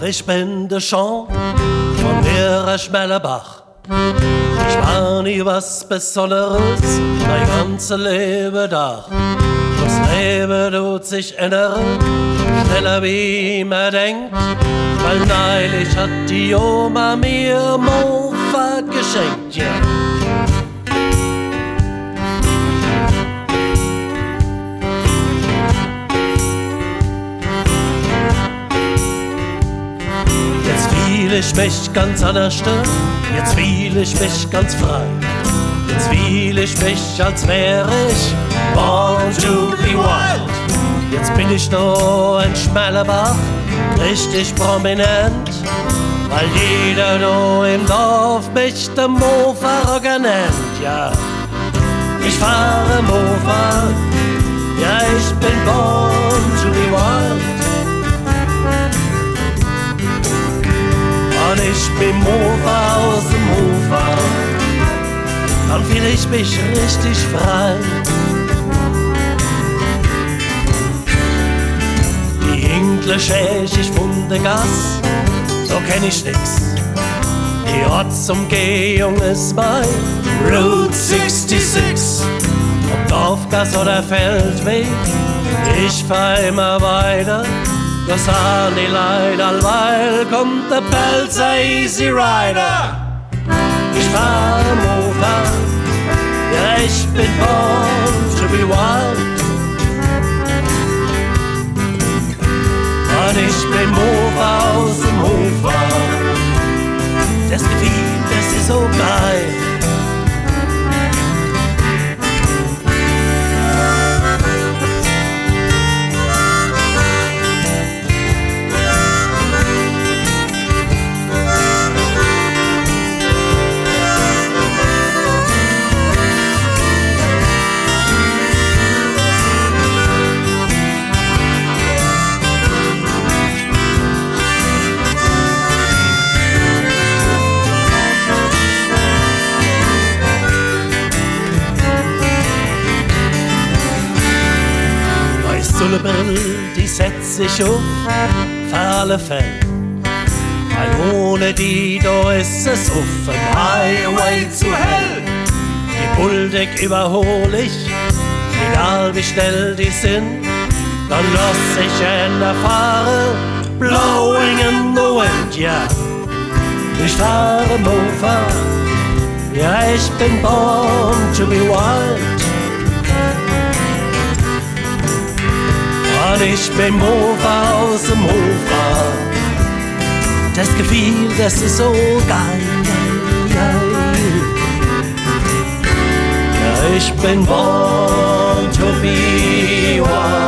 Ich bin der Jean von der Schmellerbach. Ich war nie was Besonderes, mein ganzes Leben da. Das Leben tut sich ändern, schneller wie man denkt. Weil neulich hat die Oma mir Mofa geschenkt, ja. Ich mich ganz anders, jetzt fühl ich mich ganz frei. Jetzt fühl ich mich, als wäre ich born to be wild. Jetzt bin ich nur ein Schmellerbach, richtig prominent, weil jeder nur im Dorf mich der Mofa-Rocker nennt, ja. Ich fahre Mofa, ja, ich bin born to be wild. Und ich bin Mofa aus dem Hofer, dann fühl ich mich richtig frei. Die Englisch ich von der Gas, so kenn ich nix. Die Ortsumgehung ist mein Route 66. Ob Dorfgas oder Feldweg, ich fahr immer weiter. Das haben die Leute, allweil kommt der Pelzer Easy Rider. Ich fahre Mofa, ja, ich bin born to be wild. Und ich bin Mofa aus dem Hofer. Das Gefühl, das ist so geil. Die setzt sich auf für alle Fälle, weil ohne die da ist es auf dem Highway zu hell. Die Bulldog überhol ich, egal wie schnell die sind, dann lass ich einer fahren, blowing in the wind, ja. Ich fahre Mofa, ja, ich bin born to be wild. Und ich bin Mofa aus dem Hofer. Das Gefühl, das ist so geil. Ja, ich bin born to be wild.